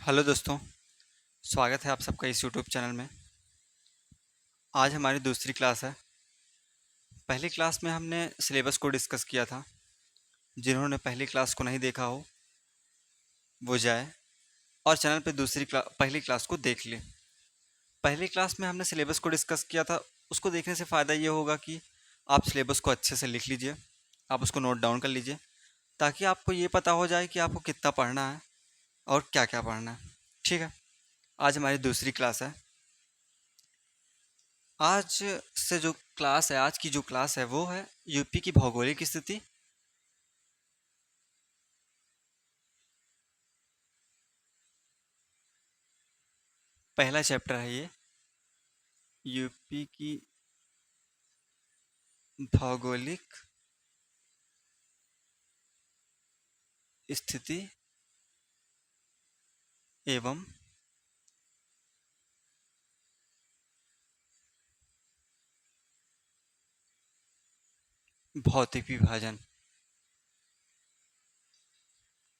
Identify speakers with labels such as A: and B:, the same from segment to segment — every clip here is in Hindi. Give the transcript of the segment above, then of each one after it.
A: हेलो दोस्तों, स्वागत है आप सबका इस यूट्यूब चैनल में। आज हमारी दूसरी क्लास है। पहली क्लास में हमने सिलेबस को डिस्कस किया था। जिन्होंने पहली क्लास को नहीं देखा हो वो जाए और चैनल पे पहली क्लास को देख ले। पहली क्लास में हमने सिलेबस को डिस्कस किया था। उसको देखने से फ़ायदा ये होगा कि आप सिलेबस को अच्छे से लिख लीजिए, आप उसको नोट डाउन कर लीजिए, ताकि आपको ये पता हो जाए कि आपको कितना पढ़ना है और क्या क्या पढ़ना है। ठीक है, आज हमारी दूसरी क्लास है। आज की जो क्लास है वो है यूपी की भौगोलिक स्थिति। पहला चैप्टर है ये, यूपी की भौगोलिक स्थिति एवं भौतिक विभाजन।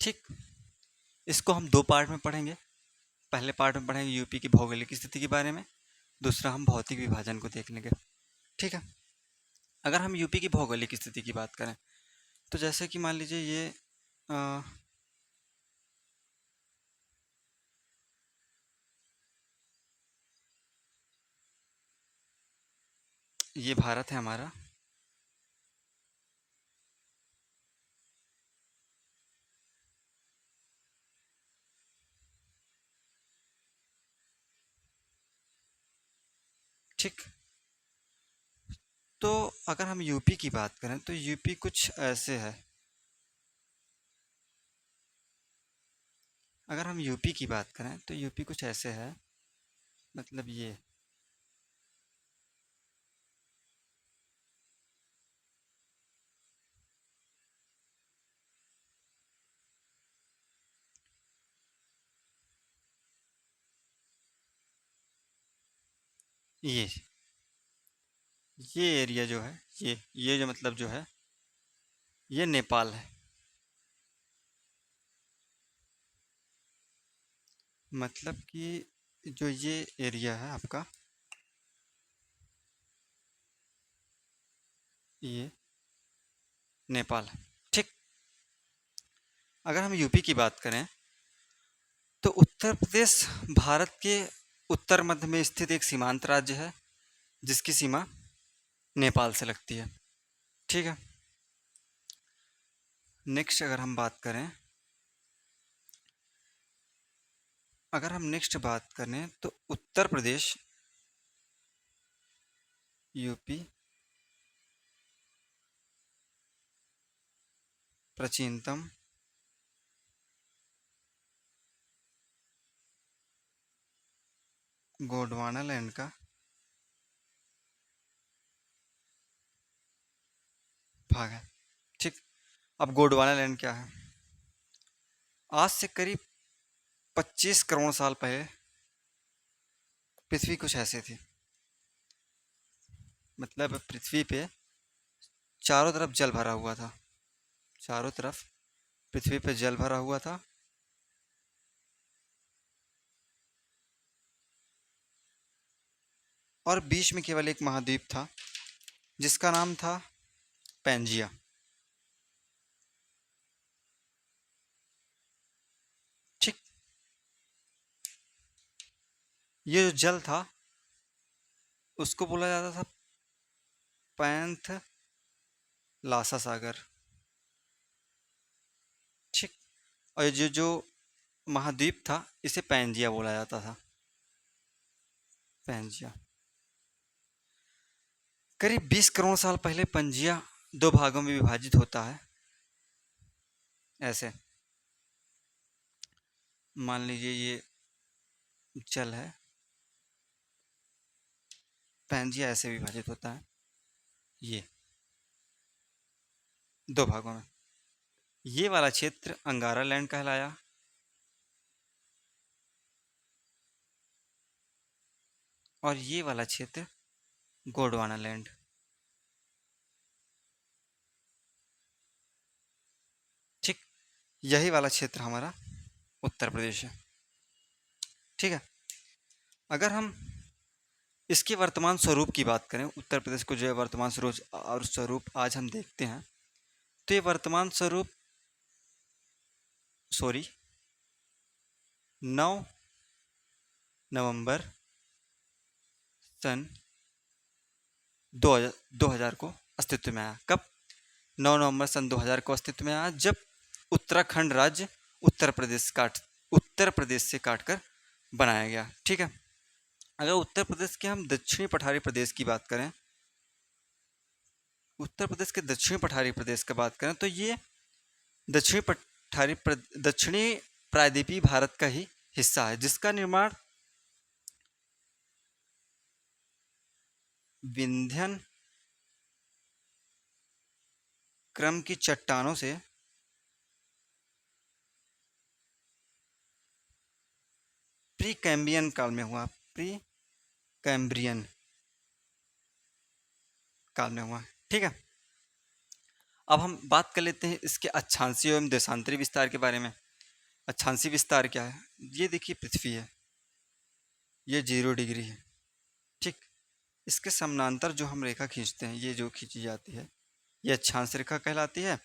A: ठीक, इसको हम दो पार्ट में पढ़ेंगे। पहले पार्ट में पढ़ेंगे यूपी की भौगोलिक स्थिति के बारे में, दूसरा हम भौतिक विभाजन को देख लेंगे। ठीक है, अगर हम यूपी की भौगोलिक स्थिति की बात करें तो जैसे कि मान लीजिए अ, ये भारत है हमारा। ठीक, तो अगर हम यूपी की बात करें तो यूपी कुछ ऐसे है। अगर हम यूपी की बात करें तो यूपी कुछ ऐसे है, मतलब ये ये एरिया जो है, ये जो मतलब जो है, ये नेपाल है। मतलब कि जो ये एरिया है आपका, ये नेपाल है। ठीक, अगर हम यूपी की बात करें तो उत्तर प्रदेश भारत के उत्तर मध्य में स्थित एक सीमांत राज्य है, जिसकी सीमा नेपाल से लगती है। ठीक है, नेक्स्ट अगर हम नेक्स्ट बात करें तो उत्तर प्रदेश, यूपी प्राचीनतम गोंडवाना लैंड का भाग है। ठीक, अब गोंडवाना लैंड क्या है? आज से करीब 25 करोड़ साल पहले पृथ्वी कुछ ऐसे थी। मतलब पृथ्वी पे चारों तरफ जल भरा हुआ था। चारों तरफ पृथ्वी पे जल भरा हुआ था, और बीच में केवल एक महाद्वीप था जिसका नाम था पैंजिया। ठीक, ये जो जल था उसको बोला जाता था पैंथ लासा सागर। ठीक, और ये जो जो महाद्वीप था इसे पैंजिया बोला जाता था। पैंजिया करीब 20 करोड़ साल पहले पंजिया दो भागों में विभाजित होता है। ऐसे मान लीजिए ये जल है, पैंजिया ऐसे विभाजित होता है, ये दो भागों में। ये वाला क्षेत्र अंगारा लैंड कहलाया, और ये वाला क्षेत्र गोंडवाना लैंड। ठीक, यही वाला क्षेत्र हमारा उत्तर प्रदेश है। ठीक है। अगर हम इसके वर्तमान स्वरूप की बात करें, उत्तर प्रदेश को जो है वर्तमान स्वरूप आज हम देखते हैं, तो ये वर्तमान स्वरूप सॉरी 9 नवंबर सन 2000 को अस्तित्व में आया। कब? 9 नवंबर सन 2000 को अस्तित्व में आया, जब उत्तराखंड राज्य उत्तर प्रदेश से काटकर बनाया गया। ठीक है। अगर उत्तर प्रदेश के हम दक्षिणी पठारी प्रदेश की बात करें, उत्तर प्रदेश के दक्षिणी पठारी प्रदेश की बात करें, तो ये दक्षिणी प्रायद्वीपीय भारत का ही हिस्सा है, जिसका निर्माण विंध्यन क्रम की चट्टानों से प्री कैम्ब्रियन काल में हुआ। प्री कैम्ब्रियन काल में हुआ। ठीक है। अब हम बात कर लेते हैं इसके अक्षांशीय एवं देशांतरी विस्तार के बारे में। अक्षांशीय विस्तार क्या है? ये देखिए, पृथ्वी है, ये 0 डिग्री है। ठीक। इसके समानांतर जो हम रेखा खींचते हैं, ये जो खींची जाती है, ये अक्षांश रेखा कहलाती है।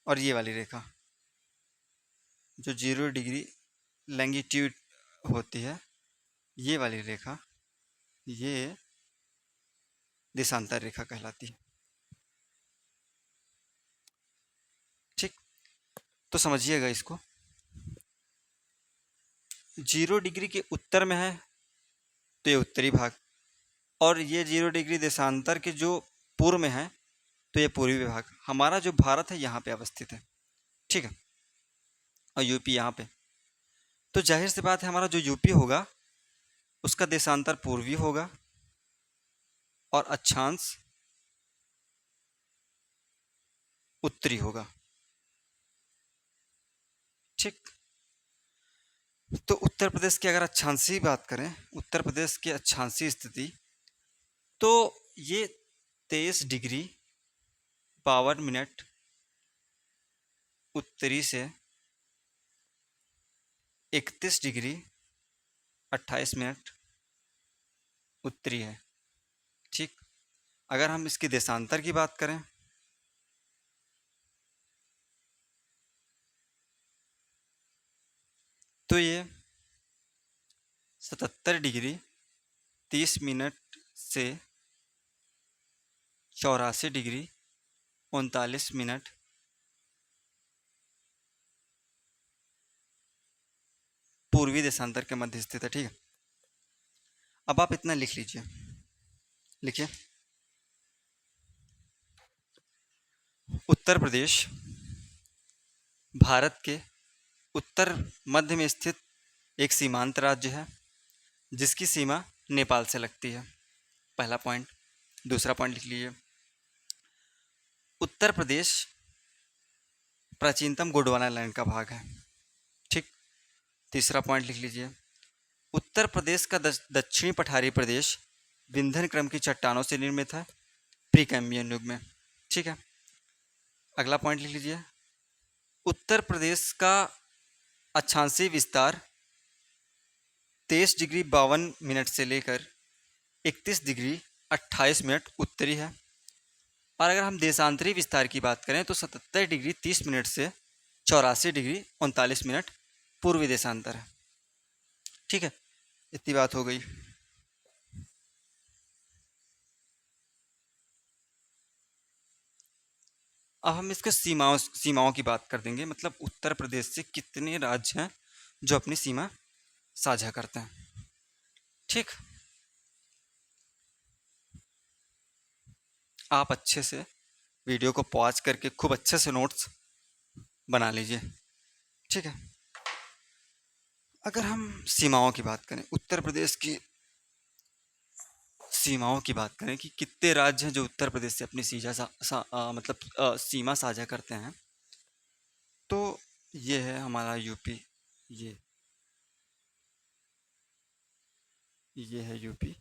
A: और ये वाली रेखा जो 0 डिग्री लैंगिट्यूड होती है, ये वाली रेखा, ये देशांतर रेखा कहलाती है। ठीक। तो समझिएगा इसको, 0 डिग्री के उत्तर में है तो ये उत्तरी भाग, और ये 0 डिग्री देशांतर के जो पूर्व में है तो ये पूर्वी भाग। हमारा जो भारत है यहाँ पे अवस्थित है। ठीक है। और यूपी यहाँ पे, तो जाहिर सी बात है हमारा जो यूपी होगा उसका देशांतर पूर्वी होगा और अक्षांश उत्तरी होगा। ठीक। तो उत्तर प्रदेश की अगर अक्षांशीय बात करें, उत्तर प्रदेश की अक्षांशीय स्थिति, तो ये 23 डिग्री 52 मिनट उत्तरी से 31 डिग्री 28 मिनट उत्तरी है। ठीक। अगर हम इसकी देशांतर की बात करें, तो ये 77 डिग्री 30 मिनट से 84 डिग्री 39 मिनट पूर्वी देशांतर के मध्य स्थित है। ठीक है। अब आप इतना लिख लीजिए, लिखिए, उत्तर प्रदेश भारत के उत्तर मध्य में स्थित एक सीमांत राज्य है, जिसकी सीमा नेपाल से लगती है। पहला पॉइंट। दूसरा पॉइंट लिख लीजिए, उत्तर प्रदेश प्राचीनतम गोंडवाना लैंड का भाग है। ठीक। तीसरा पॉइंट लिख लीजिए, उत्तर प्रदेश का दक्षिणी पठारी प्रदेश विंध्यन क्रम की चट्टानों से निर्मित है, प्री कैम्ब्रियन युग में। ठीक है। अगला पॉइंट लिख लीजिए, उत्तर प्रदेश का अक्षांशीय विस्तार 23 डिग्री 52 मिनट से लेकर 31 डिग्री 28 मिनट उत्तरी है। और अगर हम देशांतरी विस्तार की बात करें तो 77 डिग्री 30 मिनट से 84 डिग्री 39 मिनट पूर्वी देशांतर है। ठीक है। इतनी बात हो गई। अब हम इसके सीमाओं की बात कर देंगे, मतलब उत्तर प्रदेश से कितने राज्य हैं जो अपनी सीमा साझा करते हैं। ठीक। आप अच्छे से वीडियो को पॉज करके खूब अच्छे से नोट्स बना लीजिए। ठीक है। अगर हम सीमाओं की बात करें, उत्तर प्रदेश की सीमाओं की बात करें कि कितने राज्य हैं जो उत्तर प्रदेश से अपनी सीमा साझा करते हैं, तो ये है हमारा यूपी, ये है यूपी,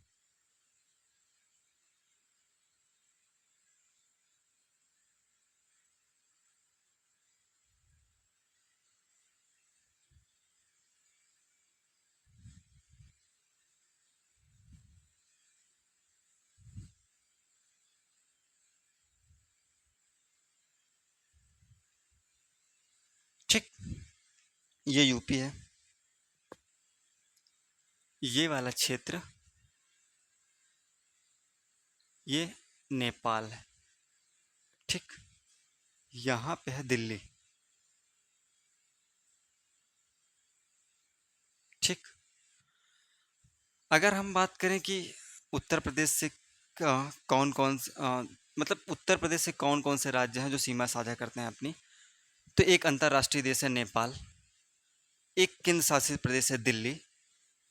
A: ठीक। ये यूपी है। ये वाला क्षेत्र ये नेपाल है। ठीक। यहाँ पे है दिल्ली। ठीक। अगर हम बात करें कि उत्तर प्रदेश से कौन कौन मतलब उत्तर प्रदेश से कौन कौन से राज्य हैं जो सीमा साझा करते हैं अपनी, तो एक अंतर्राष्ट्रीय देश है नेपाल, एक केंद्र शासित प्रदेश है दिल्ली,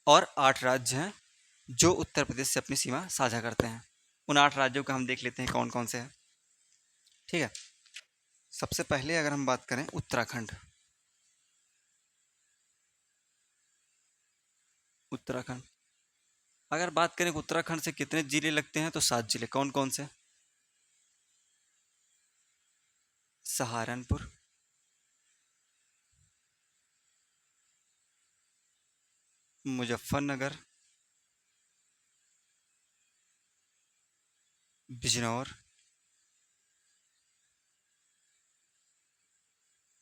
A: और 8 राज्य हैं जो उत्तर प्रदेश से अपनी सीमा साझा करते हैं। उन 8 राज्यों का हम देख लेते हैं कौन कौन से हैं। ठीक है। सबसे पहले अगर हम बात करें उत्तराखंड। उत्तराखंड, अगर बात करें कि उत्तराखंड से कितने जिले लगते हैं, तो 7 जिले। कौन कौन से? सहारनपुर, मुजफ्फरनगर, बिजनौर,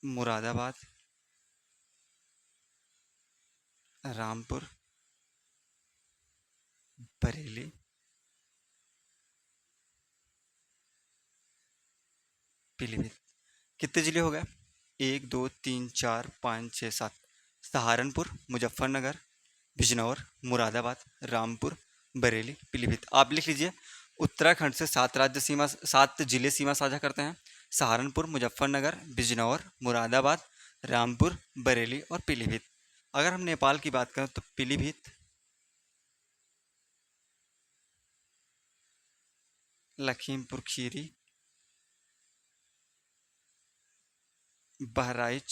A: मुरादाबाद, रामपुर, बरेली, पीलीभीत। कितने जिले हो गए? 1 2 3 4 5 6 7। सहारनपुर, मुजफ्फरनगर, बिजनौर, मुरादाबाद, रामपुर, बरेली, पीलीभीत। आप लिख लीजिए। उत्तराखंड से 7 जिले सीमा साझा करते हैं। सहारनपुर, मुजफ्फरनगर, बिजनौर, मुरादाबाद, रामपुर, बरेली और पीलीभीत। अगर हम नेपाल की बात करें तो पीलीभीत, लखीमपुर खीरी, बहराइच,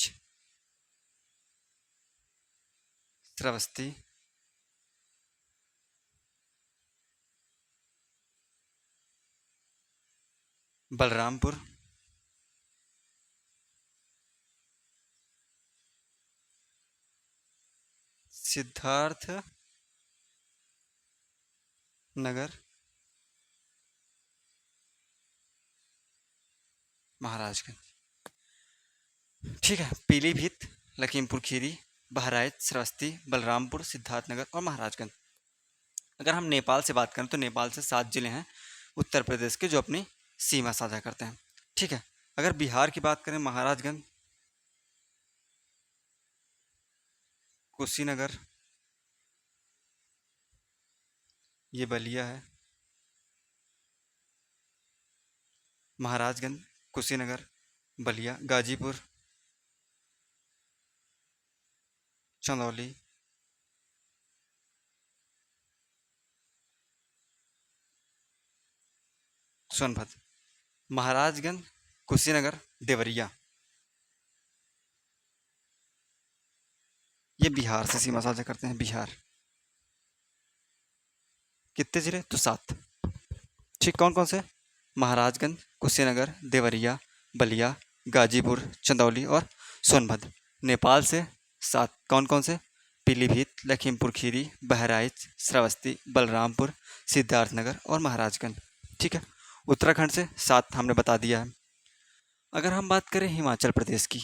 A: श्रावस्ती, बलरामपुर, सिद्धार्थ नगर, महाराजगंज। ठीक है। पीलीभीत, लखीमपुर खीरी, बहराइच, श्रावस्ती, बलरामपुर, सिद्धार्थनगर और महाराजगंज। अगर हम नेपाल से बात करें तो नेपाल से 7 जिले हैं उत्तर प्रदेश के जो अपनी सीमा साझा करते हैं। ठीक है। अगर बिहार की बात करें, महाराजगंज, कुशीनगर, ये बलिया है, महाराजगंज, कुशीनगर, बलिया, गाजीपुर, चंदौली, सोनभद्र। महाराजगंज, कुशीनगर, देवरिया, ये बिहार से सीमा साझा करते हैं। बिहार। कितने जिले? तो 7। ठीक। कौन कौन से? महाराजगंज, कुशीनगर, देवरिया, बलिया, गाजीपुर, चंदौली और सोनभद्र। नेपाल से 7। कौन कौन से? पीलीभीत, लखीमपुर खीरी, बहराइच, श्रावस्ती, बलरामपुर, सिद्धार्थनगर और महाराजगंज। ठीक है। उत्तराखंड से 7 हमने बता दिया है। अगर हम बात करें हिमाचल प्रदेश की,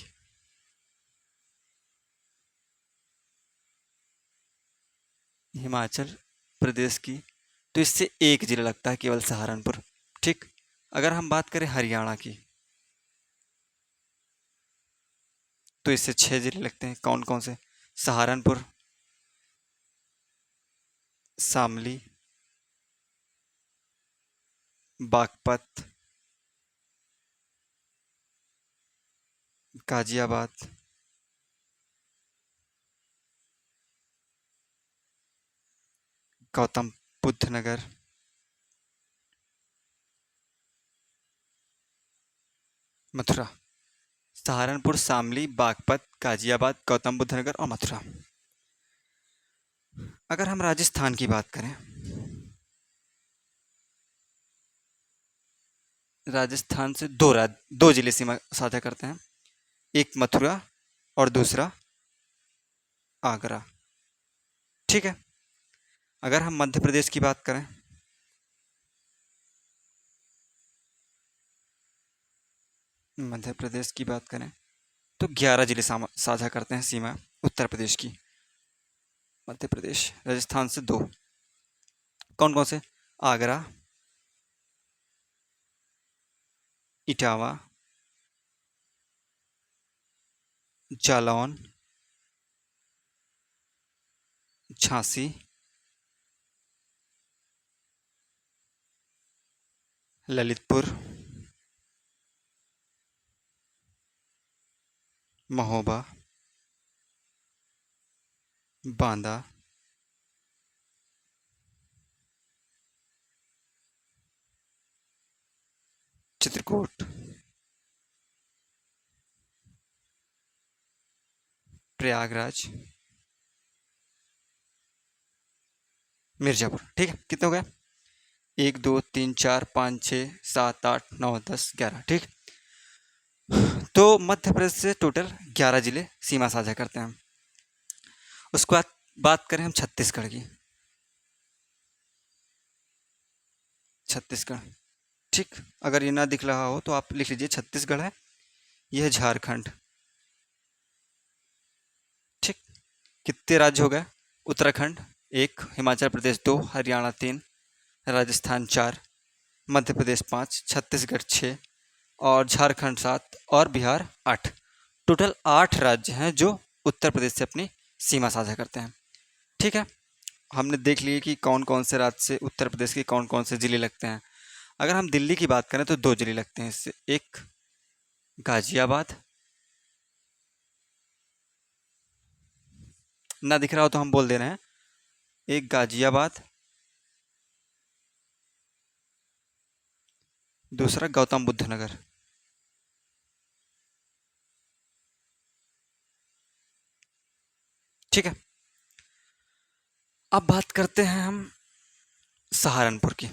A: हिमाचल प्रदेश की, तो इससे एक जिला लगता है, केवल सहारनपुर। ठीक। अगर हम बात करें हरियाणा की, तो इससे 6 जिले लगते हैं। कौन कौन से? सहारनपुर, शामली, बागपत, गाजियाबाद, गौतम बुद्ध नगर, मथुरा। सहारनपुर, शामली, बागपत, गाजियाबाद, गौतम बुद्ध नगर और मथुरा। अगर हम राजस्थान की बात करें, राजस्थान से 2 जिले सीमा साझा करते हैं। एक मथुरा और दूसरा आगरा। ठीक है। अगर हम मध्य प्रदेश की बात करें, मध्य प्रदेश की बात करें तो 11 जिले साझा करते हैं सीमा उत्तर प्रदेश की। मध्य प्रदेश राजस्थान से 2। कौन कौन से? आगरा, इटावा, जालौन, झांसी, ललितपुर, महोबा, बांदा, चित्रकूट, प्रयागराज, मिर्जापुर। ठीक है, कितने हो गए? 1 2 3 4 5 6 7 8 9 10 11। ठीक। तो मध्य प्रदेश से टोटल 11 जिले सीमा साझा करते हैं। उसके बाद बात करें हम छत्तीसगढ़ की। छत्तीसगढ़। ठीक। अगर ये ना दिख रहा हो तो आप लिख लीजिए छत्तीसगढ़ है, यह है झारखंड। ठीक। कितने राज्य हो गए? उत्तराखंड 1, हिमाचल प्रदेश 2, हरियाणा 3, राजस्थान 4, मध्य प्रदेश 5, छत्तीसगढ़ 6 और झारखंड 7 और बिहार 8। टोटल 8 राज्य हैं जो उत्तर प्रदेश से अपनी सीमा साझा करते हैं। ठीक है, हमने देख लिए कि कौन कौन से राज्य से उत्तर प्रदेश के कौन कौन से ज़िले लगते हैं। अगर हम दिल्ली की बात करें तो 2 ज़िले लगते हैं इससे। एक गाजियाबाद, ना दिख रहा हो तो हम बोल दे रहे हैं, एक गाजियाबाद, दूसरा गौतम बुद्ध नगर। ठीक है, अब बात करते हैं हम सहारनपुर की।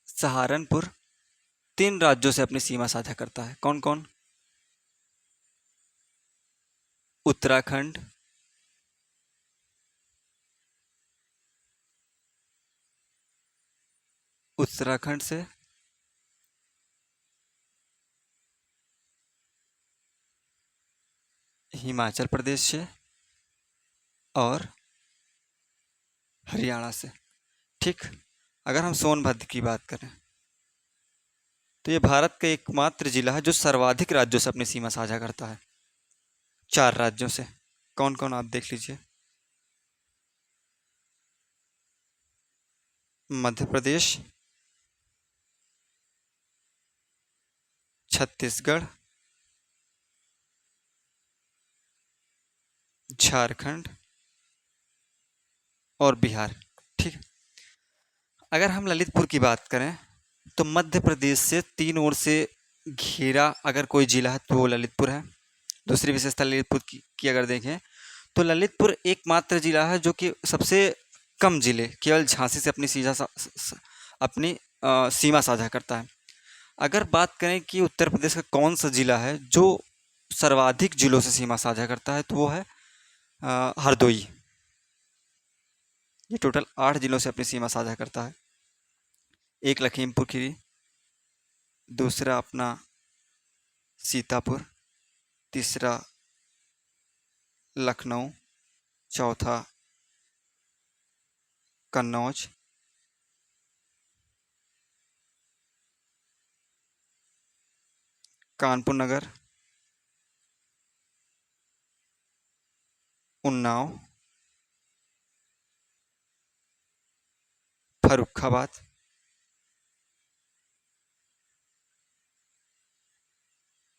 A: सहारनपुर 3 राज्यों से अपनी सीमा साझा करता है। कौन कौन? उत्तराखंड, उत्तराखंड से हिमाचल प्रदेश से और हरियाणा से। ठीक। अगर हम सोनभद्र की बात करें तो ये भारत का एकमात्र जिला है जो सर्वाधिक राज्यों से अपनी सीमा साझा करता है, 4 राज्यों से। कौन कौन आप देख लीजिए। मध्य प्रदेश, छत्तीसगढ़, झारखंड और बिहार। ठीक। अगर हम ललितपुर की बात करें तो मध्य प्रदेश से 3 ओर से घिरा अगर कोई जिला है तो वो ललितपुर है। दूसरी विशेषता ललितपुर की अगर देखें तो ललितपुर एकमात्र जिला है जो कि सबसे कम जिले केवल झांसी से अपनी अपनी सीमा साझा करता है। अगर बात करें कि उत्तर प्रदेश का कौन सा जिला है जो सर्वाधिक जिलों से सीमा साझा करता है तो वो है हरदोई। ये टोटल 8 जिलों से अपनी सीमा साझा करता है। एक लखीमपुर खीरी, दूसरा अपना सीतापुर, तीसरा लखनऊ, चौथा कन्नौज, कानपुर नगर, उन्नाव, फर्रुखाबाद,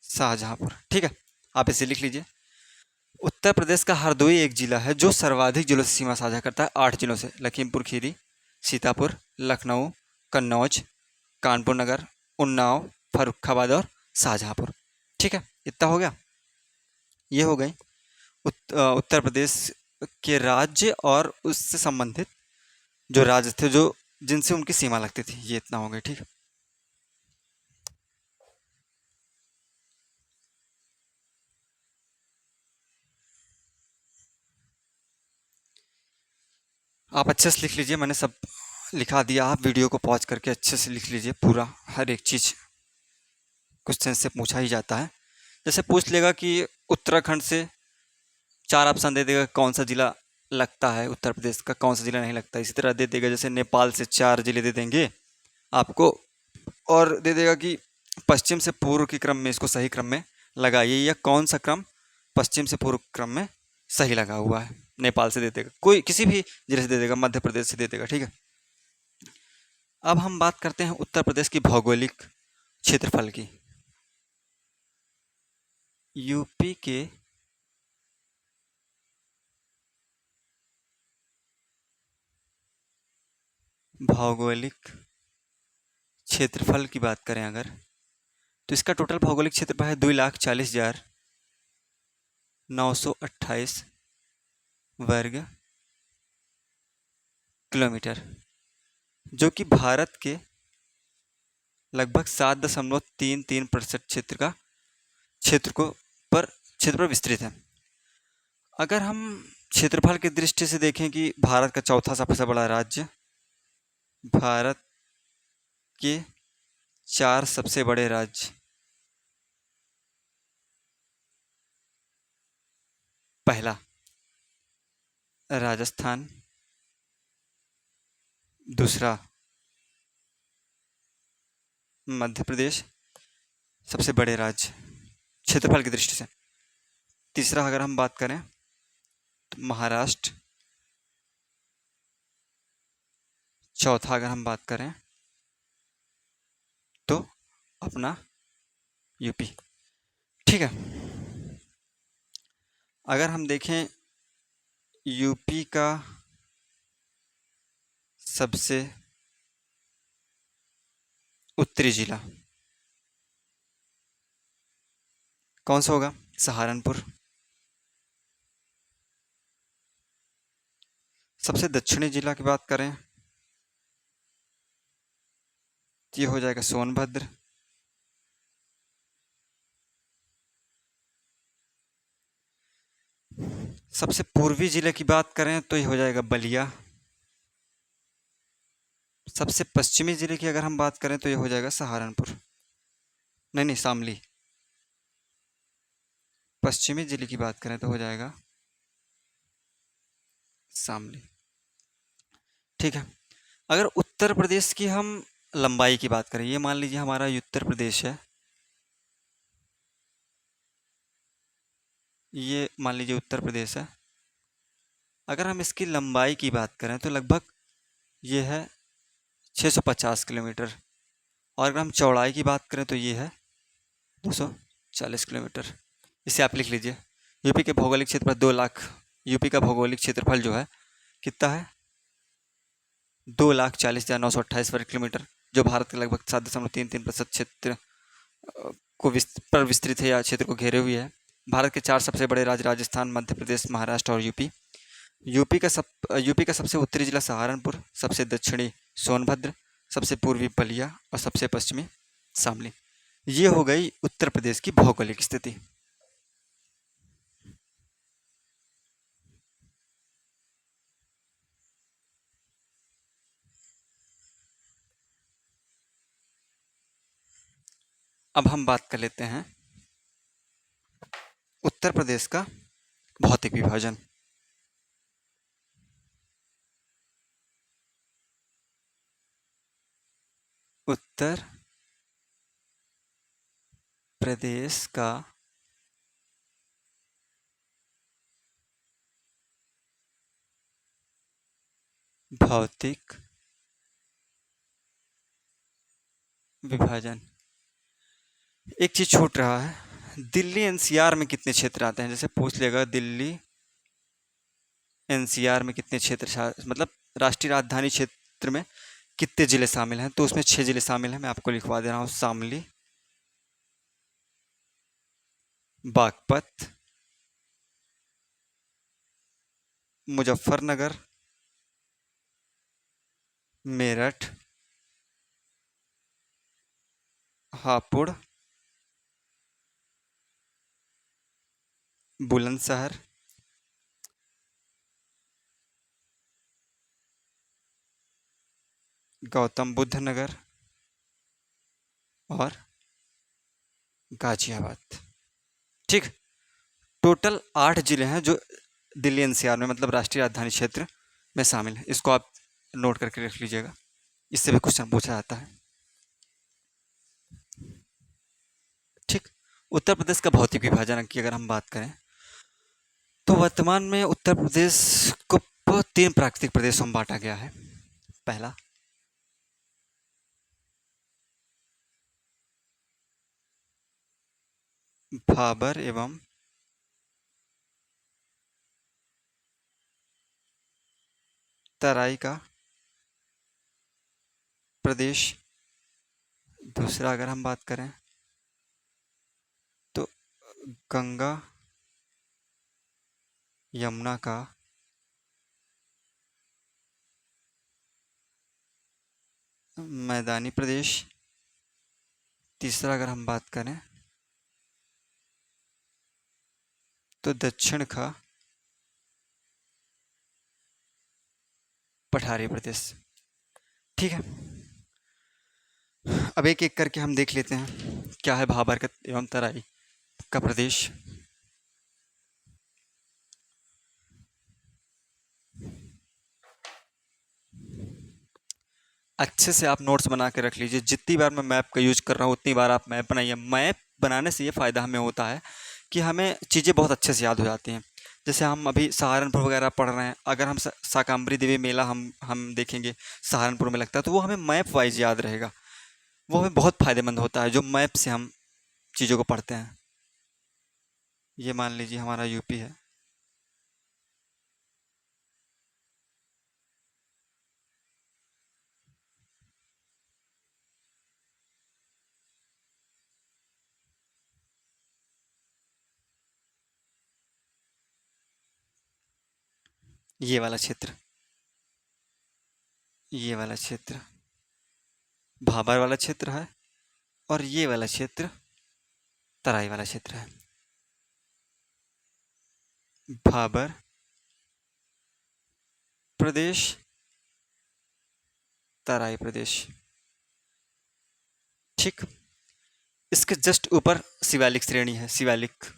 A: शाहजहांपुर। ठीक है, आप इसे लिख लीजिए। उत्तर प्रदेश का हरदोई एक जिला है जो सर्वाधिक जिलों से सीमा साझा करता है, 8 जिलों से। लखीमपुर खीरी, सीतापुर, लखनऊ, कन्नौज, कानपुर नगर, उन्नाव, फर्रुखाबाद और शाहजहांपुर। ठीक है, इतना हो गया। ये हो गई उत्तर प्रदेश के राज्य और उससे संबंधित जो राज्य थे जो जिनसे उनकी सीमा लगती थी। ये इतना हो गया। ठीक है, आप अच्छे से लिख लीजिए। मैंने सब लिखा दिया, आप वीडियो को पॉज करके अच्छे से लिख लीजिए पूरा हर एक चीज़। क्वेश्चन से पूछा ही जाता है। जैसे पूछ लेगा कि उत्तराखंड से 4 ऑप्शन दे देगा कौन सा जिला लगता है उत्तर प्रदेश का, कौन सा जिला नहीं लगता। इसी तरह दे देगा जैसे नेपाल से 4 जिले दे देंगे आपको, और दे देगा कि पश्चिम से पूर्व के क्रम में इसको सही क्रम में लगाइए, या कौन सा क्रम पश्चिम से पूर्व क्रम में सही लगा हुआ है। नेपाल से दे देगा, कोई किसी भी जिले से दे देगा, मध्य प्रदेश से दे देगा, ठीक है। अब हम बात करते हैं उत्तर प्रदेश की भौगोलिक क्षेत्रफल की। यूपी के भौगोलिक क्षेत्रफल की बात करें अगर, तो इसका टोटल भौगोलिक क्षेत्रफल है 2,40,928 वर्ग किलोमीटर, जो कि भारत के लगभग 7.33% क्षेत्र पर विस्तृत है। अगर हम क्षेत्रफल की दृष्टि से देखें कि भारत का चौथा सबसे बड़ा राज्य, भारत के 4 सबसे बड़े राज्य, पहला राजस्थान, दूसरा मध्य प्रदेश, सबसे बड़े राज्य क्षेत्रफल की दृष्टि से। तीसरा अगर हम बात करें तो महाराष्ट्र, चौथा अगर हम बात करें तो अपना यूपी, ठीक है। अगर हम देखें यूपी का सबसे उत्तरी जिला कौन सा होगा? सहारनपुर। सबसे दक्षिणी जिला की बात करें तो ये हो जाएगा सोनभद्र। सबसे पूर्वी जिले की बात करें तो ये हो जाएगा बलिया। सबसे पश्चिमी जिले की अगर हम बात करें तो ये हो जाएगा सहारनपुर, नहीं नहीं शामली। पश्चिमी जिले की बात करें तो हो जाएगा शामली, ठीक है। अगर उत्तर प्रदेश की हम लंबाई की बात करें, ये मान लीजिए हमारा उत्तर प्रदेश है, ये मान लीजिए उत्तर प्रदेश है। अगर हम इसकी लंबाई की बात करें तो लगभग ये है 650 किलोमीटर, और अगर हम चौड़ाई की बात करें तो ये है 240 किलोमीटर। इसे आप लिख लीजिए। यूपी के भौगोलिक क्षेत्रफल 2 लाख, यूपी का भौगोलिक क्षेत्रफल जो है कितना है? 2,40,928 वर्ग किलोमीटर, जो भारत के लगभग 7.33% क्षेत्र पर विस्तृत है, या क्षेत्र को घेरे हुए है। भारत के 4 सबसे बड़े राज्य राजस्थान, मध्य प्रदेश, महाराष्ट्र और यूपी। यूपी का सबसे उत्तरी जिला सहारनपुर, सबसे दक्षिणी सोनभद्र, सबसे पूर्वी बलिया और सबसे पश्चिमी शामली। ये हो गई उत्तर प्रदेश की भौगोलिक स्थिति। अब हम बात कर लेते हैं उत्तर प्रदेश का भौतिक विभाजन। उत्तर प्रदेश का भौतिक विभाजन। एक चीज छूट रहा है, दिल्ली एनसीआर में कितने क्षेत्र आते हैं? जैसे पूछ लेगा दिल्ली एनसीआर में कितने क्षेत्र, मतलब राष्ट्रीय राजधानी क्षेत्र में कितने जिले शामिल हैं, तो उसमें 6 जिले शामिल हैं। मैं आपको लिखवा दे रहा हूँ: शामली, बागपत, मुजफ्फरनगर, मेरठ, हापुड़, बुलंदशहर, गौतम बुद्ध नगर और गाजियाबाद। ठीक। टोटल 8 जिले हैं जो दिल्ली एनसीआर में, मतलब राष्ट्रीय राजधानी क्षेत्र में शामिल है। इसको आप नोट करके रख लीजिएगा, इससे भी क्वेश्चन पूछा जाता है। ठीक। उत्तर प्रदेश का भौतिक विभाजन की अगर हम बात करें तो वर्तमान में उत्तर प्रदेश को 3 प्राकृतिक प्रदेशों में बांटा गया है। पहला भाबर एवं तराई का प्रदेश। दूसरा अगर हम बात करें तो गंगा यमुना का मैदानी प्रदेश। तीसरा अगर हम बात करें तो दक्षिण का पठारी प्रदेश। ठीक है, अब एक एक करके हम देख लेते हैं क्या है भाबर का एवं तराई का प्रदेश। अच्छे से आप नोट्स बना के रख लीजिए। जितनी बार मैं मैप का यूज कर रहा हूँ उतनी बार आप मैप बनाइए। मैप बनाने से ये फ़ायदा हमें होता है कि हमें चीज़ें बहुत अच्छे से याद हो जाती हैं। जैसे हम अभी सहारनपुर वगैरह पढ़ रहे हैं, अगर हम शाकंभरी देवी मेला हम देखेंगे सहारनपुर में लगता है, तो वो हमें मैप वाइज याद रहेगा। वो हमें बहुत फ़ायदेमंद होता है जो मैप से हम चीज़ों को पढ़ते हैं। ये मान लीजिए हमारा यूपी है, ये वाला क्षेत्र, ये वाला क्षेत्र भाबर वाला क्षेत्र है, और ये वाला क्षेत्र तराई वाला क्षेत्र है। भाबर प्रदेश, तराई प्रदेश। ठीक। इसके जस्ट ऊपर शिवालिक श्रेणी है। शिवालिक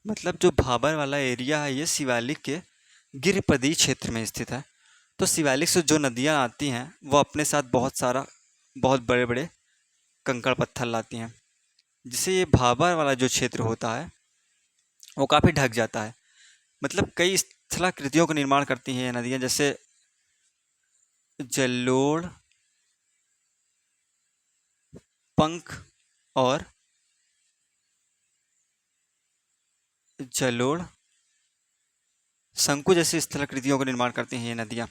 A: मतलब जो भाबर वाला एरिया है ये शिवालिक के गिरिपदी क्षेत्र में स्थित है। तो शिवालिक से जो नदियाँ आती हैं वो अपने साथ बहुत बड़े बड़े कंकड़ पत्थर लाती हैं, जिससे ये भाबर वाला जो क्षेत्र होता है वो काफ़ी ढक जाता है। मतलब कई स्थलाकृतियों का निर्माण करती हैं ये नदियाँ, जैसे जलोढ़, पंख और जलोढ़ शंकु जैसी स्थलाकृतियों का निर्माण करती हैं ये नदियाँ।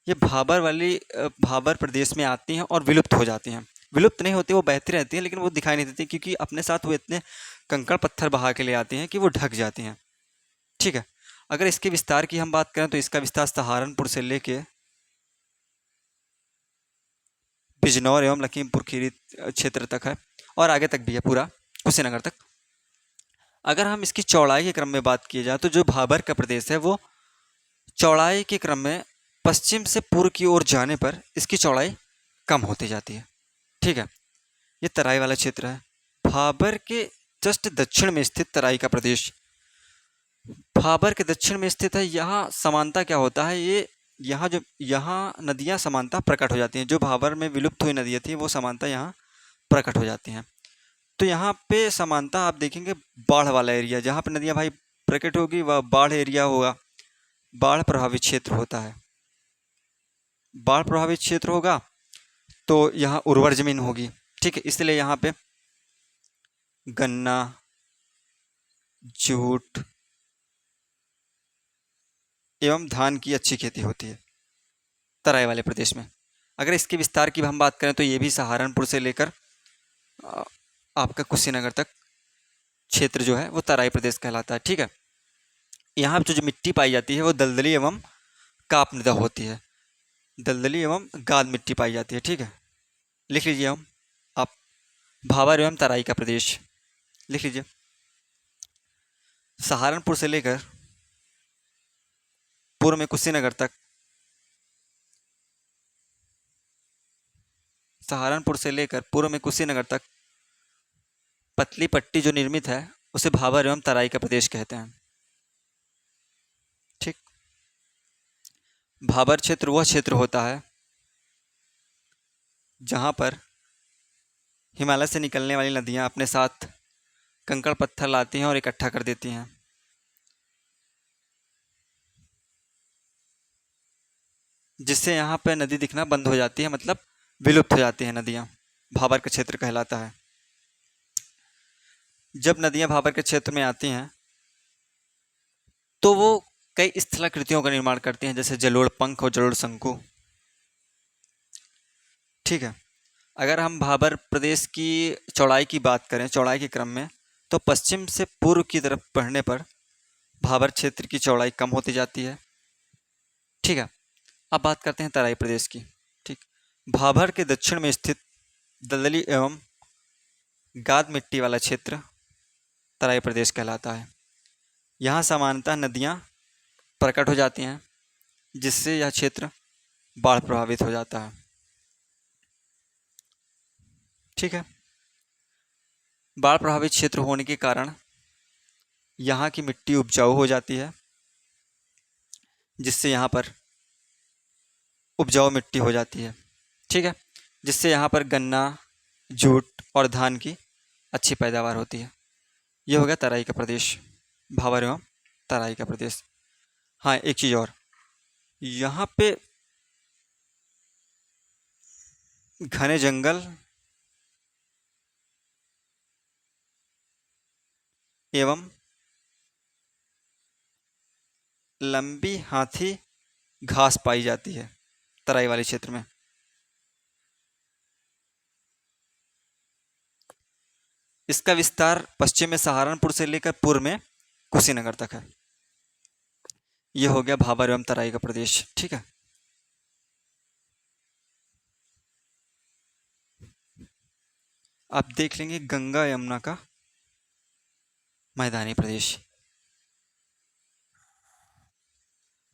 A: ये भाबर प्रदेश में आती हैं और विलुप्त हो जाती हैं। विलुप्त नहीं होती, वो बहती रहती हैं, लेकिन वो दिखाई नहीं देती क्योंकि अपने साथ वो इतने कंकड़ पत्थर बहा के ले आती हैं कि वो ढक जाती हैं। ठीक है। अगर इसके विस्तार की हम बात करें तो इसका विस्तार सहारनपुर से लेके बिजनौर एवं लखीमपुर खीरी क्षेत्र तक है, और आगे तक भी है, पूरा कुशीनगर तक। अगर हम इसकी चौड़ाई के क्रम में बात की जाए तो जो भाबर का प्रदेश है वो चौड़ाई के क्रम में पश्चिम से पूर्व की ओर जाने पर इसकी चौड़ाई कम होती जाती है। ठीक है। ये तराई वाला क्षेत्र है। भाबर के जस्ट दक्षिण में स्थित तराई का प्रदेश, भाबर के दक्षिण में स्थित है। यहाँ समानता क्या होता है, ये यहाँ नदियाँ समानता प्रकट हो जाती हैं। जो भाबर में विलुप्त हुई नदियाँ थी वो समानता यहाँ प्रकट हो जाती हैं। तो यहाँ पे समानता आप देखेंगे, बाढ़ वाला एरिया जहाँ पे नदियाँ भाई प्रकट होगी वह बाढ़ एरिया होगा, बाढ़ प्रभावित क्षेत्र होता है। बाढ़ प्रभावित क्षेत्र होगा तो यहाँ उर्वर जमीन होगी। ठीक है, इसलिए यहाँ पे गन्ना, जूट एवं धान की अच्छी खेती होती है तराई वाले प्रदेश में। अगर इसके विस्तार की हम बात करें तो ये भी सहारनपुर से लेकर आ, आपका कुशीनगर तक क्षेत्र जो है वो तराई प्रदेश कहलाता है। ठीक है। यहाँ पे जो मिट्टी पाई जाती है वो दलदली एवं काप मृदा होती है। दलदली एवं गाद मिट्टी पाई जाती है। ठीक है, लिख लीजिए हम आप, भाबर एवं तराई का प्रदेश लिख लीजिए। सहारनपुर से लेकर पूर्व में कुशीनगर तक सहारनपुर से लेकर पूर्व में कुशीनगर तक पतली पट्टी जो निर्मित है उसे भाबर एवं तराई का प्रदेश कहते हैं। ठीक। भाबर क्षेत्र वह क्षेत्र होता है जहाँ पर हिमालय से निकलने वाली नदियाँ अपने साथ कंकड़ पत्थर लाती हैं और इकट्ठा कर देती हैं, जिससे यहाँ पर नदी दिखना बंद हो जाती है, मतलब विलुप्त हो जाती हैं नदियाँ। भाबर का क्षेत्र कहलाता है। जब नदियाँ भाबर के क्षेत्र में आती हैं तो वो कई स्थलाकृतियों का निर्माण करती हैं, जैसे जलोढ़ पंख और जलोढ़ शंकु। ठीक है। अगर हम भाबर प्रदेश की चौड़ाई की बात करें, चौड़ाई के क्रम में, तो पश्चिम से पूर्व की तरफ बढ़ने पर भाबर क्षेत्र की चौड़ाई कम होती जाती है। ठीक है। अब बात करते हैं तराई प्रदेश की। ठीक। भाबर के दक्षिण में स्थित दलदली एवं गाद मिट्टी वाला क्षेत्र तराई प्रदेश कहलाता है। यहाँ सामान्यतः नदियाँ प्रकट हो जाती हैं, जिससे यह क्षेत्र बाढ़ प्रभावित हो जाता है। ठीक है। बाढ़ प्रभावित क्षेत्र होने के कारण यहाँ की मिट्टी उपजाऊ हो जाती है, जिससे यहाँ पर उपजाऊ मिट्टी हो जाती है। ठीक है। जिससे यहाँ पर गन्ना, जूट और धान की अच्छी पैदावार होती है। ये हो गया तराई का प्रदेश, भाबर एवं तराई का प्रदेश। हाँ, एक चीज़ और, यहाँ पे घने जंगल एवं लंबी हाथी घास पाई जाती है तराई वाले क्षेत्र में। इसका विस्तार पश्चिम में सहारनपुर से लेकर पूर्व में कुशीनगर तक है। यह हो गया भाबर एवं तराई का प्रदेश। ठीक है। आप देख लेंगे गंगा यमुना का मैदानी प्रदेश।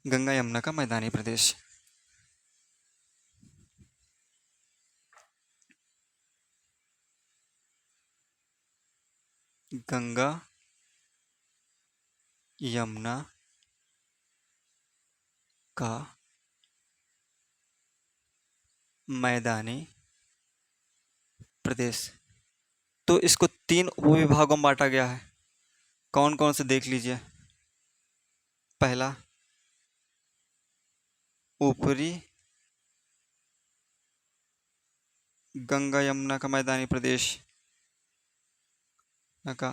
A: गंगा यमुना का मैदानी प्रदेश। गंगा यमुना का मैदानी प्रदेश। तो इसको 3 उपविभागों में बांटा गया है। कौन कौन से देख लीजिए। पहला, ऊपरी गंगा यमुना का मैदानी प्रदेश का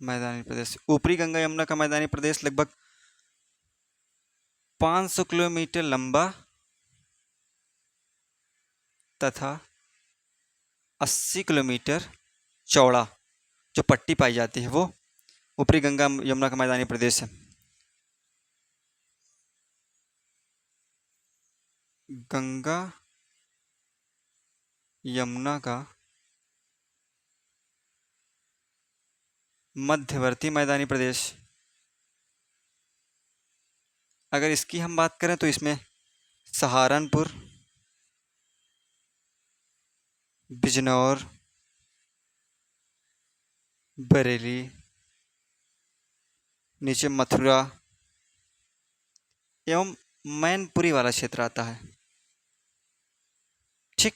A: मैदानी प्रदेश। ऊपरी गंगा यमुना का मैदानी प्रदेश लगभग 500 किलोमीटर लंबा तथा 80 किलोमीटर चौड़ा जो पट्टी पाई जाती है वो ऊपरी गंगा यमुना का मैदानी प्रदेश है। गंगा यमुना का मध्यवर्ती मैदानी प्रदेश। अगर इसकी हम बात करें तो इसमें सहारनपुर, बिजनौर, बरेली, नीचे मथुरा एवं मैनपुरी वाला क्षेत्र आता है। ठीक।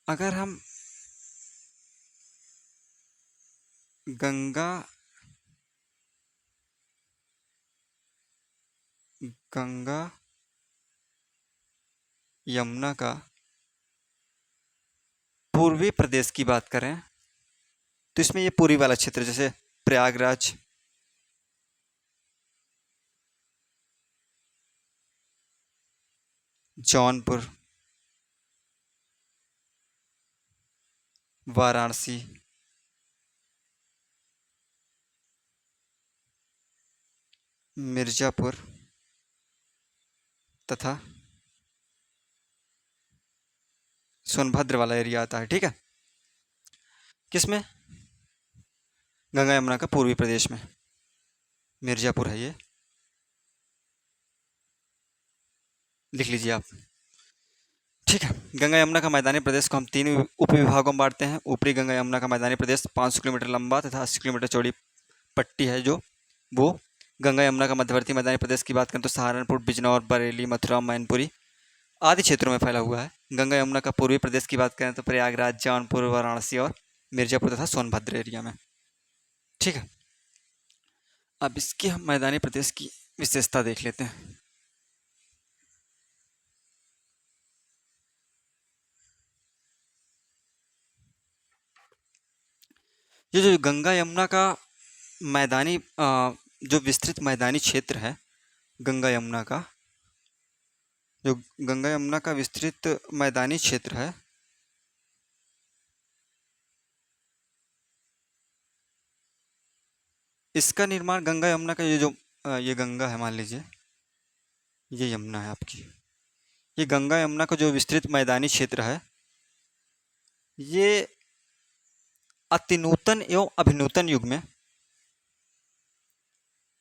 A: अगर हम गंगा गंगा यमुना का पूर्वी प्रदेश की बात करें तो इसमें ये पूर्वी वाला क्षेत्र, जैसे प्रयागराज, जौनपुर, वाराणसी, मिर्जापुर तथा सोनभद्र वाला एरिया आता है। ठीक है। किसमें? गंगा यमुना का पूर्वी प्रदेश में मिर्जापुर है ये। लिख लीजिए आप। ठीक है। गंगा यमुना का मैदानी प्रदेश को हम तीन उपविभागों में बांटते हैं। ऊपरी गंगा यमुना का मैदानी प्रदेश 500 किलोमीटर लंबा तथा 80 किलोमीटर चौड़ी पट्टी है जो वो गंगा यमुना का मध्यवर्ती मैदानी प्रदेश की बात करें तो सहारनपुर, बिजनौर, बरेली, मथुरा, मैनपुरी आदि क्षेत्रों में फैला हुआ है। गंगा यमुना का पूर्वी प्रदेश की बात करें तो प्रयागराज, जौनपुर, वाराणसी और मिर्जापुर तथा सोनभद्र एरिया में। ठीक है। अब इसके हम मैदानी प्रदेश की विशेषता देख लेते हैं। ये जो गंगा यमुना का मैदानी जो विस्तृत मैदानी क्षेत्र है गंगा यमुना का, जो गंगा यमुना का विस्तृत मैदानी क्षेत्र है, इसका निर्माण गंगा यमुना का ये जो ये गंगा है, मान लीजिए ये यमुना है आपकी, ये गंगा यमुना का जो विस्तृत मैदानी क्षेत्र है ये अति नूतन एवं अभिनूतन युग में,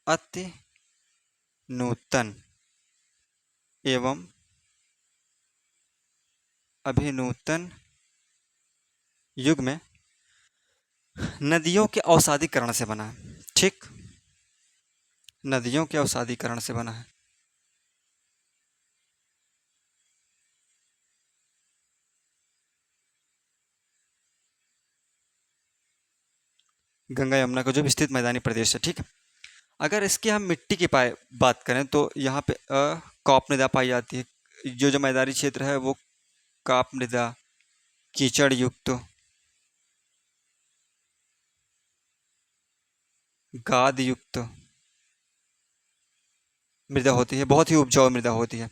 A: अति नूतन एवं अभिनूतन युग में नदियों के अवसादीकरण से बना है। ठीक, नदियों के अवसादीकरण से बना है। गंगा यमुना का जो विस्तृत मैदानी प्रदेश है। ठीक है। अगर इसकी हम मिट्टी की बात करें तो यहाँ पे कॉप मृदा पाई जाती है। जो मैदानी क्षेत्र है वो काप मृदा, कीचड़ युक्त, गाद युक्त मृदा होती है, बहुत ही उपजाऊ मृदा होती है।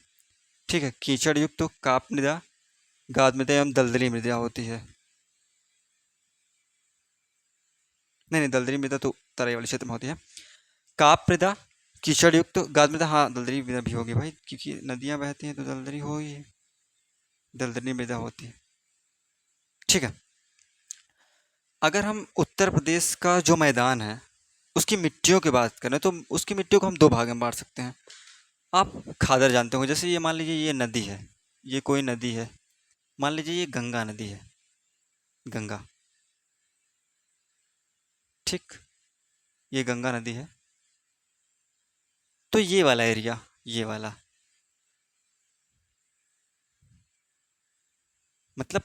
A: ठीक है। कीचड़ युक्त, काप मृदा, गाद मृदा एवं दलदली मृदा होती है। नहीं नहीं, दलदली मृदा तो तराई वाले क्षेत्र में होती है। काप मृदा, कीचड़ युक्त, गाद मृदा, हाँ दलदली मृदा भी होगी भाई, क्योंकि नदियां बहती हैं तो दलदली होगी, दलदली मृदा होती है। ठीक है। अगर हम उत्तर प्रदेश का जो मैदान है उसकी मिट्टियों की बात करें तो उसकी मिट्टियों को हम दो भाग में बांट सकते हैं। आप खादर जानते हो, जैसे ये मान लीजिए ये नदी है, ये कोई नदी है, मान लीजिए ये गंगा नदी है, गंगा। ठीक, ये गंगा नदी है। तो ये वाला एरिया, ये वाला मतलब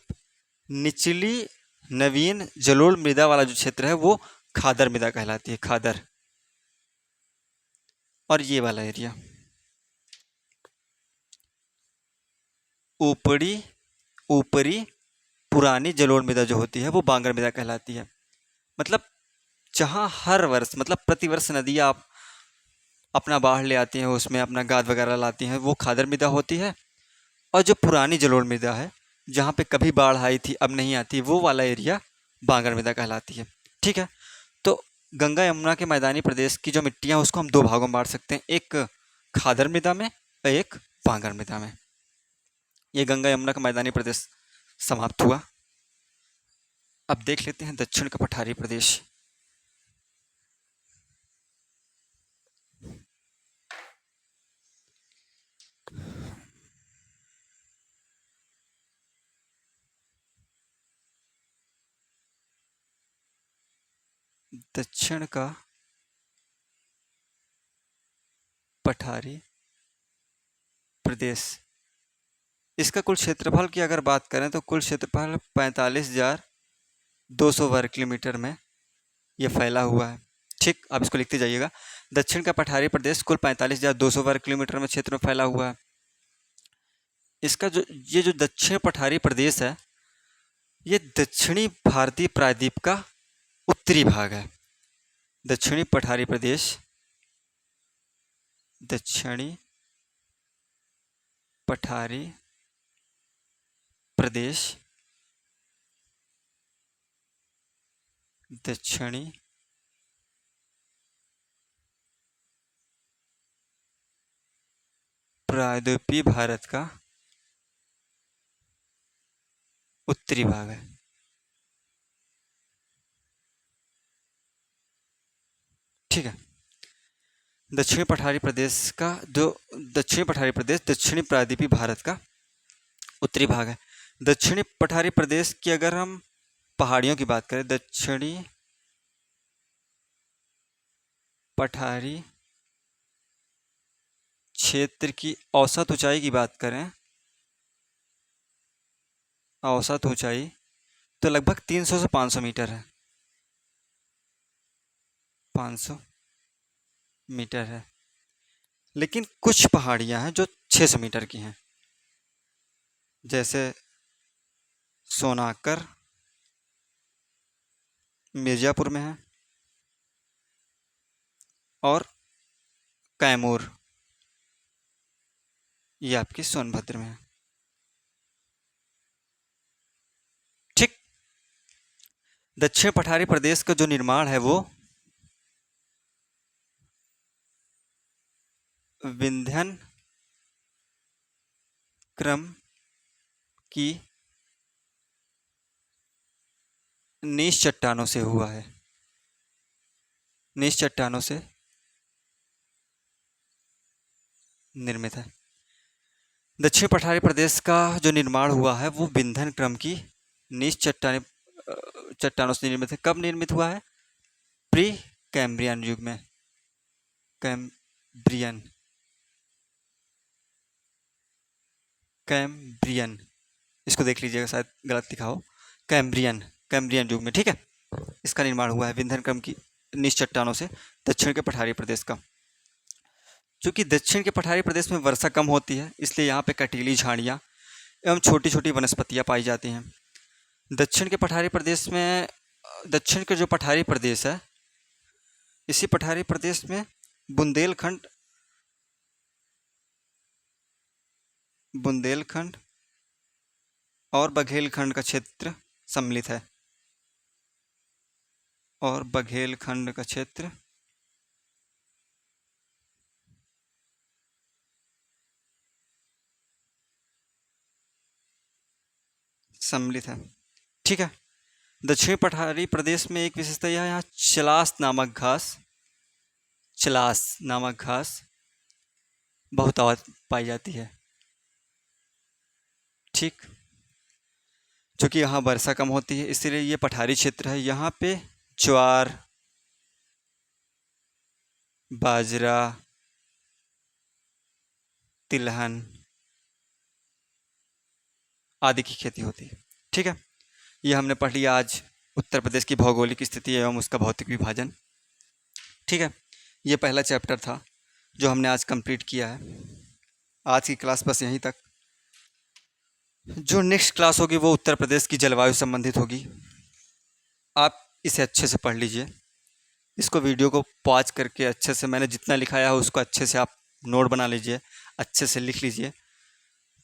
A: निचली नवीन जलोढ़ मृदा वाला जो क्षेत्र है वो खादर मृदा कहलाती है, खादर। और ये वाला एरिया ऊपरी ऊपरी पुरानी जलोढ़ मृदा जो होती है वो बांगर मृदा कहलाती है। मतलब जहाँ हर वर्ष, मतलब प्रतिवर्ष नदियाँ आप अपना बाढ़ ले आती हैं, उसमें अपना गाद वगैरह लाती हैं, वो खादर मृदा होती है। और जो पुरानी जलोढ़ मृदा है जहाँ पे कभी बाढ़ आई थी अब नहीं आती, वो वाला एरिया बांगर मृदा कहलाती है। ठीक है। तो गंगा यमुना के मैदानी प्रदेश की जो मिट्टियाँ हैं उसको हम दो भागों में बांट सकते हैं, एक खादर मृदा में और एक बांगर मृदा में। ये गंगा यमुना का मैदानी प्रदेश समाप्त हुआ। अब देख लेते हैं दक्षिण का पठारी प्रदेश। दक्षिण का पठारी प्रदेश, इसका कुल क्षेत्रफल की अगर बात करें तो कुल क्षेत्रफल 45,200 वर्ग किलोमीटर में ये फैला हुआ है। ठीक, आप इसको लिखते जाइएगा। दक्षिण का पठारी प्रदेश कुल 45,200 वर्ग किलोमीटर में क्षेत्र में फैला हुआ है। इसका जो ये जो दक्षिण पठारी प्रदेश है ये दक्षिणी भारतीय प्रायद्वीप का उत्तरी भाग है। दक्षिणी पठारी प्रदेश, दक्षिणी पठारी प्रदेश, दक्षिणी प्रायद्वीपीय भारत का उत्तरी भाग है। ठीक है। दक्षिणी पठारी प्रदेश का जो दक्षिणी पठारी प्रदेश दक्षिणी प्रायद्वीपीय भारत का उत्तरी भाग है। दक्षिणी पठारी प्रदेश की अगर हम पहाड़ियों की बात करें, दक्षिणी पठारी क्षेत्र की औसत ऊंचाई की बात करें, औसत ऊंचाई तो लगभग 300 से 500 मीटर है। 500 मीटर है। लेकिन कुछ पहाड़ियां हैं जो 600 मीटर की हैं, जैसे सोनाकर मिर्ज़ापुर में है और कैमूर ये आपकी सोनभद्र में है। ठीक। दक्षिण पठारी प्रदेश का जो निर्माण है वो विंध्यन क्रम की नीच चट्टानों से हुआ है। नीच चट्टानों से निर्मित है। दक्षिण पठारी प्रदेश का जो निर्माण हुआ है वो विंध्यन क्रम की नीच चट्टानों से निर्मित है। कब निर्मित हुआ है? प्री कैम्ब्रियन युग में। कैम्ब्रियन कैम्ब्रियन इसको देख लीजिएगा, शायद गलत लिखा हो। कैम्ब्रियन युग में, ठीक है। इसका निर्माण हुआ है विंध्यन क्रम की नीच चट्टानों से दक्षिण के पठारी प्रदेश का। चूँकि दक्षिण के पठारी प्रदेश में वर्षा कम होती है, इसलिए यहाँ पे कटीली झाड़ियाँ एवं छोटी छोटी वनस्पतियाँ पाई जाती हैं। दक्षिण के पठारी प्रदेश में, दक्षिण के जो पठारी प्रदेश है, इसी पठारी प्रदेश में बुंदेलखंड और बघेलखंड का क्षेत्र सम्मिलित है। और बघेलखंड का क्षेत्र सम्मिलित है, ठीक है। दक्षिणी पठारी प्रदेश में एक विशेषता यह है, यहाँ चलास नामक घास बहुत पाई जाती है, ठीक। क्योंकि यहाँ वर्षा कम होती है, इसलिए ये पठारी क्षेत्र है। यहाँ पे ज्वार, बाजरा, तिलहन आदि की खेती होती है, ठीक है। ये हमने पढ़ लिया आज उत्तर प्रदेश की भौगोलिक स्थिति एवं उसका भौतिक विभाजन, ठीक है। ये पहला चैप्टर था जो हमने आज कंप्लीट किया है। आज की क्लास बस यहीं तक। जो नेक्स्ट क्लास होगी वो उत्तर प्रदेश की जलवायु संबंधित होगी। आप इसे अच्छे से पढ़ लीजिए, इसको वीडियो को पॉज करके अच्छे से मैंने जितना लिखाया है उसको अच्छे से आप नोट बना लीजिए, अच्छे से लिख लीजिए।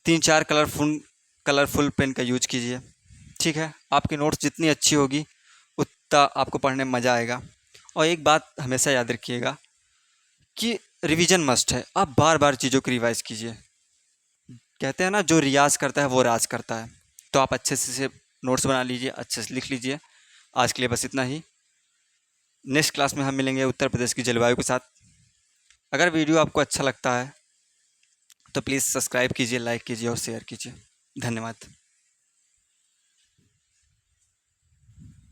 A: 3-4 कलरफुल पेन का यूज कीजिए, ठीक है। आपकी नोट्स जितनी अच्छी होगी उतना आपको पढ़ने में मज़ा आएगा। और एक बात हमेशा याद रखिएगा कि रिवीजन मस्ट है। आप बार बार चीज़ों को रिवाइज कीजिए। कहते हैं ना, जो रियाज करता है वो राज करता है। तो आप अच्छे से नोट्स बना लीजिए, अच्छे से लिख लीजिए। आज के लिए बस इतना ही। नेक्स्ट क्लास में हम मिलेंगे उत्तर प्रदेश की जलवायु के साथ। अगर वीडियो आपको अच्छा लगता है तो प्लीज़ सब्सक्राइब कीजिए, लाइक कीजिए और शेयर कीजिए। धन्यवाद।